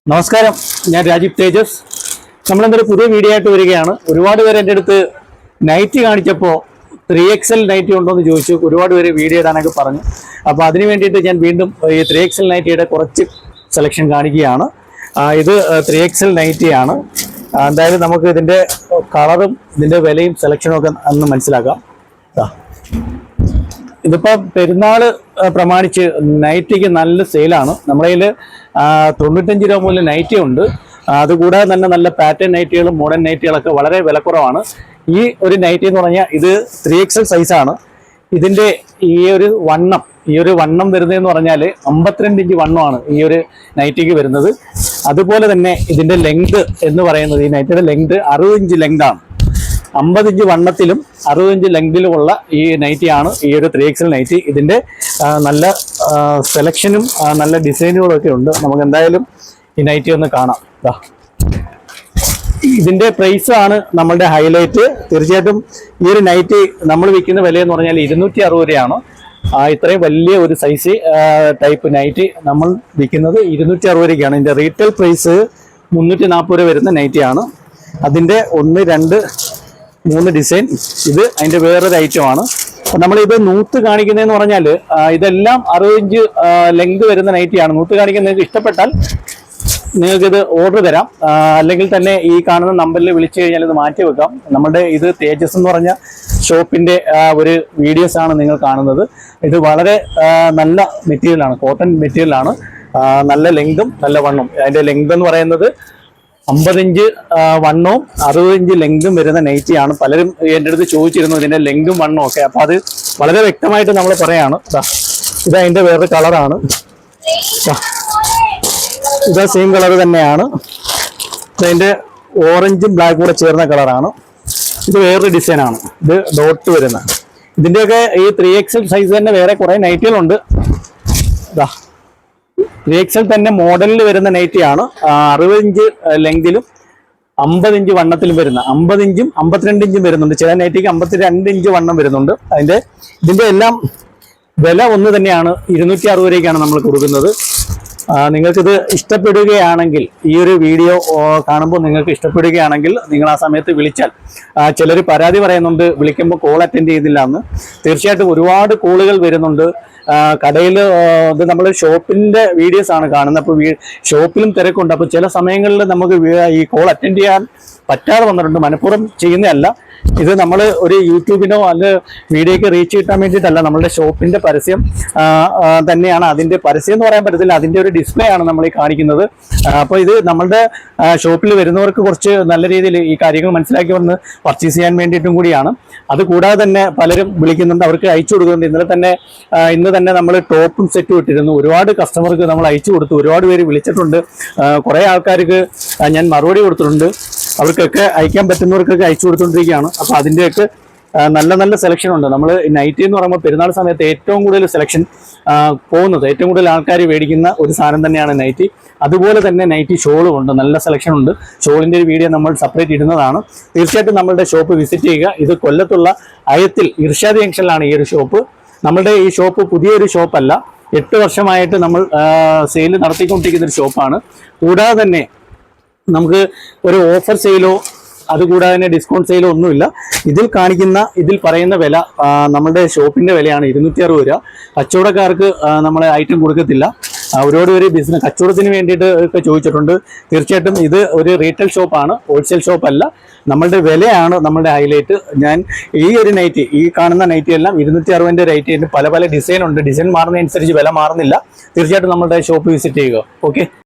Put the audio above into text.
നമസ്കാരം, ഞാൻ രാജീവ് തേജസ്. നമ്മളെന്തൊരു പുതിയ വീഡിയോ ആയിട്ട് വരികയാണ്. ഒരുപാട് പേര് എൻ്റെ അടുത്ത് നൈറ്റി കാണിച്ചപ്പോൾ 3XL നൈറ്റി ഉണ്ടോ എന്ന് ചോദിച്ചു. ഒരുപാട് പേര് വീഡിയോ ഇടാനൊക്കെ പറഞ്ഞു. അപ്പോൾ അതിന് വേണ്ടിയിട്ട് ഞാൻ വീണ്ടും ഈ 3XL നൈറ്റിയുടെ കുറച്ച് സെലക്ഷൻ കാണിക്കുകയാണ്. ഇത് 3XL നൈറ്റിയാണ്. എന്തായാലും നമുക്ക് ഇതിൻ്റെ കളറും ഇതിൻ്റെ വിലയും സെലക്ഷനും ഒക്കെ അന്ന് മനസ്സിലാക്കാം. ഇതിപ്പോൾ പെരുന്നാൾ പ്രമാണിച്ച് നൈറ്റിക്ക് നല്ല സെയിലാണ്. നമ്മുടെ കയ്യിൽ 95 രൂപ മുതൽ നൈറ്റി ഉണ്ട്. അതുകൂടാതെ തന്നെ നല്ല പാറ്റേൺ നൈറ്റികളും മോഡേൺ നൈറ്റികളൊക്കെ വളരെ വിലക്കുറവാണ്. ഈ ഒരു നൈറ്റി എന്ന് പറഞ്ഞാൽ ഇത് 3XL സൈസാണ്. ഇതിൻ്റെ ഈ ഒരു വണ്ണം വരുന്നതെന്ന് പറഞ്ഞാൽ 52 ഇഞ്ച് വണ്ണമാണ് ഈ ഒരു നൈറ്റിക്ക് വരുന്നത്. അതുപോലെ തന്നെ ഇതിൻ്റെ ലെങ്ത് എന്ന് പറയുന്നത്, ഈ നൈറ്റിയുടെ ലെങ്ത് 60 ഇഞ്ച് ലെങ്താണ്. 50 ഇഞ്ച് വണ്ണത്തിലും 60 ഇഞ്ച് ലെങ്തിലുമുള്ള ഈ നൈറ്റിയാണ് ഈ ഒരു 3XL നൈറ്റി. ഇതിൻ്റെ നല്ല സെലക്ഷനും നല്ല ഡിസൈനുകളും ഒക്കെ ഉണ്ട്. നമുക്ക് എന്തായാലും ഈ നൈറ്റി ഒന്ന് കാണാം. ഇതിൻ്റെ പ്രൈസ് ആണ് നമ്മളുടെ ഹൈലൈറ്റ്. തീർച്ചയായിട്ടും ഈ ഒരു നൈറ്റി നമ്മൾ വിൽക്കുന്ന വില എന്ന് പറഞ്ഞാൽ 260 രൂപയാണ്. ഇത്രയും വലിയ ഒരു സൈസ് ടൈപ്പ് നൈറ്റി നമ്മൾ വിൽക്കുന്നത് 260 രൂപയ്ക്കാണ്. ഇതിൻ്റെ റീറ്റെയിൽ പ്രൈസ് 340 രൂപ വരുന്ന നൈറ്റിയാണ്. അതിൻ്റെ 1, 2, 3 ഡിസൈൻ. ഇത് അതിൻ്റെ വേറൊരു ഐറ്റമാണ്. അപ്പം നമ്മളിത് നൂത്ത് കാണിക്കുന്നതെന്ന് പറഞ്ഞാൽ ഇതെല്ലാം 60 ഇഞ്ച് ലെങ്ത് വരുന്ന നൈറ്റിയാണ്. നൂത്ത് കാണിക്കുന്നത് ഇഷ്ടപ്പെട്ടാൽ നിങ്ങൾക്കിത് ഓർഡർ തരാം. അല്ലെങ്കിൽ തന്നെ ഈ കാണുന്ന നമ്പറിൽ വിളിച്ചു കഴിഞ്ഞാൽ ഇത് മാറ്റി വെക്കാം. നമ്മുടെ ഇത് തേജസ് എന്ന് പറഞ്ഞ ഷോപ്പിൻ്റെ ഒരു വീഡിയോസാണ് നിങ്ങൾ കാണുന്നത്. ഇത് വളരെ നല്ല മെറ്റീരിയലാണ്, കോട്ടൺ മെറ്റീരിയലാണ്. നല്ല ലെങ്തും നല്ല വണ്ണവും. അതിൻ്റെ ലെങ്ത് എന്ന് പറയുന്നത് 50 ഇഞ്ച് വണ്ണവും 60 ഇഞ്ച് ലെങ്തും വരുന്ന നൈറ്റിയാണ്. പലരും എൻ്റെ അടുത്ത് ചോദിച്ചിരുന്നു ഇതിൻ്റെ ലെങ്തും വണ്ണവും ഒക്കെ. അപ്പോൾ അത് വളരെ വ്യക്തമായിട്ട് നമ്മൾ പറയാണ്. ഇത് അതിൻ്റെ വേറൊരു കളറാണ്. ഇത് സെയിം കളർ തന്നെയാണ്. ഇതിൻ്റെ ഓറഞ്ചും ബ്ലാക്കും കൂടെ ചേർന്ന കളറാണ്. ഇത് വേറൊരു ഡിസൈനാണ്. ഇത് ഡോട്ട് വരുന്ന. ഇതിൻ്റെയൊക്കെ ഈ 3XL സൈസ് തന്നെ വേറെ കുറേ നൈറ്റികളുണ്ട്. 3XL തന്നെ മോഡലിൽ വരുന്ന നൈറ്റിയാണ്. 60 ഇഞ്ച് ലെങ്തിലും 50 ഇഞ്ച് വണ്ണത്തിലും വരുന്ന, 50 ഇഞ്ചും 52 ഇഞ്ചും വരുന്നുണ്ട്. ചില നൈറ്റിക്ക് 52 ഇഞ്ച് വണ്ണം വരുന്നുണ്ട്. ഇതിൻ്റെ എല്ലാം വില ഒന്ന് തന്നെയാണ്. 260 രൂപയ്ക്കാണ് നമ്മൾ കൊടുക്കുന്നത്. നിങ്ങൾക്കിത് ഇഷ്ടപ്പെടുകയാണെങ്കിൽ, ഈ ഒരു വീഡിയോ കാണുമ്പോൾ നിങ്ങൾക്ക് ഇഷ്ടപ്പെടുകയാണെങ്കിൽ നിങ്ങൾ ആ സമയത്ത് വിളിച്ചാൽ, ചിലർ പരാതി പറയുന്നുണ്ട് വിളിക്കുമ്പോൾ കോൾ അറ്റൻഡ് ചെയ്യുന്നില്ല എന്ന്. തീർച്ചയായിട്ടും ഒരുപാട് കോളുകൾ വരുന്നുണ്ട്. കടയിൽ ഇത് നമ്മൾ ഷോപ്പിൻ്റെ വീഡിയോസ് ആണ് കാണുന്നത്. അപ്പോൾ ഷോപ്പിലും തിരക്കുണ്ട്. അപ്പോൾ ചില സമയങ്ങളിൽ നമുക്ക് ഈ കോൾ അറ്റൻഡ് ചെയ്യാൻ പറ്റാതെ വന്നിട്ടുണ്ട്. മനഃപൂർവ്വം ചെയ്യുന്നതല്ല. ഇത് നമ്മൾ ഒരു യൂട്യൂബിനോ അല്ലെങ്കിൽ വീഡിയോയ്ക്ക് റീച്ച് കിട്ടാൻ വേണ്ടിയിട്ടല്ല. നമ്മളുടെ ഷോപ്പിൻ്റെ പരസ്യം തന്നെയാണ്. അതിൻ്റെ പരസ്യം എന്ന് പറയാൻ പറ്റത്തില്ല, അതിൻ്റെ ഒരു ഡിസ്പ്ലേ ആണ് നമ്മൾ ഈ കാണിക്കുന്നത്. അപ്പോൾ ഇത് നമ്മളുടെ ഷോപ്പിൽ വരുന്നവർക്ക് കുറച്ച് നല്ല രീതിയിൽ ഈ കാര്യങ്ങൾ മനസ്സിലാക്കി വന്ന് പർച്ചേസ് ചെയ്യാൻ വേണ്ടിയിട്ടും കൂടിയാണ്. അതുകൂടാതെ തന്നെ പലരും വിളിക്കുന്നുണ്ട്, അവർക്ക് അയച്ചു കൊടുക്കുന്നുണ്ട്. ഇന്ന് തന്നെ നമ്മൾ ടോപ്പും സെറ്റും ഇട്ടിരുന്നു. ഒരുപാട് കസ്റ്റമർക്ക് നമ്മൾ അയച്ചു കൊടുത്തു. ഒരുപാട് പേര് വിളിച്ചിട്ടുണ്ട്. കുറേ ആൾക്കാർക്ക് ഞാൻ മറുപടി കൊടുത്തിട്ടുണ്ട്. അവർക്കൊക്കെ അയക്കാൻ പറ്റുന്നവർക്കൊക്കെ അയച്ചു കൊടുത്തുകൊണ്ടിരിക്കുകയാണ്. അപ്പോൾ അതിൻ്റെയൊക്കെ നല്ല നല്ല സെലക്ഷൻ ഉണ്ട്. നമ്മൾ നൈറ്റി എന്ന് പറയുമ്പോൾ പെരുന്നാൾ സമയത്ത് ഏറ്റവും കൂടുതൽ സെലക്ഷൻ പോകുന്നത്, ഏറ്റവും കൂടുതൽ ആൾക്കാർ മേടിക്കുന്ന ഒരു സാധനം തന്നെയാണ് നൈറ്റി. അതുപോലെ തന്നെ നൈറ്റി ഷോളും ഉണ്ട്, നല്ല സെലക്ഷൻ ഉണ്ട്. ഷോളിൻ്റെ ഒരു വീഡിയോ നമ്മൾ സെപ്പറേറ്റ് ഇടുന്നതാണ്. തീർച്ചയായിട്ടും നമ്മളുടെ ഷോപ്പ് വിസിറ്റ് ചെയ്യുക. ഇത് കൊല്ലത്തുള്ള അയത്തിൽ ഇർഷാദ് ജംഗ്ഷനിലാണ് ഈ ഒരു ഷോപ്പ്. നമ്മളുടെ ഈ ഷോപ്പ് പുതിയൊരു ഷോപ്പല്ല. 8 വർഷമായിട്ട് നമ്മൾ സെയിൽ നടത്തിക്കൊണ്ടിരിക്കുന്ന ഒരു ഷോപ്പാണ്. കൂടാതെ തന്നെ നമുക്ക് ഒരു ഓഫർ സെയിലോ അതുകൂടാതെ തന്നെ ഡിസ്കൗണ്ട് സെയിലോ ഒന്നുമില്ല. ഇതിൽ പറയുന്ന വില നമ്മളുടെ ഷോപ്പിൻ്റെ വിലയാണ് 260 രൂപ. കച്ചവടക്കാർക്ക് നമ്മൾ ഐറ്റം കൊടുക്കത്തില്ല. ഒരുപാട് പേര് ബിസിനസ് കച്ചവടത്തിന് വേണ്ടിയിട്ട് ഒക്കെ ചോദിച്ചിട്ടുണ്ട്. തീർച്ചയായിട്ടും ഇത് ഒരു റീറ്റെയിൽ ഷോപ്പാണ്, ഹോൾസെയിൽ ഷോപ്പല്ല. നമ്മളുടെ വിലയാണ് നമ്മളുടെ ഹൈലൈറ്റ്. ഞാൻ ഈ ഒരു നൈറ്റി, ഈ കാണുന്ന നൈറ്റി എല്ലാം 260 റേറ്റ്. പല പല ഡിസൈൻ ഉണ്ട്. ഡിസൈൻ മാറുന്നതനുസരിച്ച് വില മാറുന്നില്ല. തീർച്ചയായിട്ടും നമ്മളുടെ ഷോപ്പ് വിസിറ്റ് ചെയ്യുക. ഓക്കെ.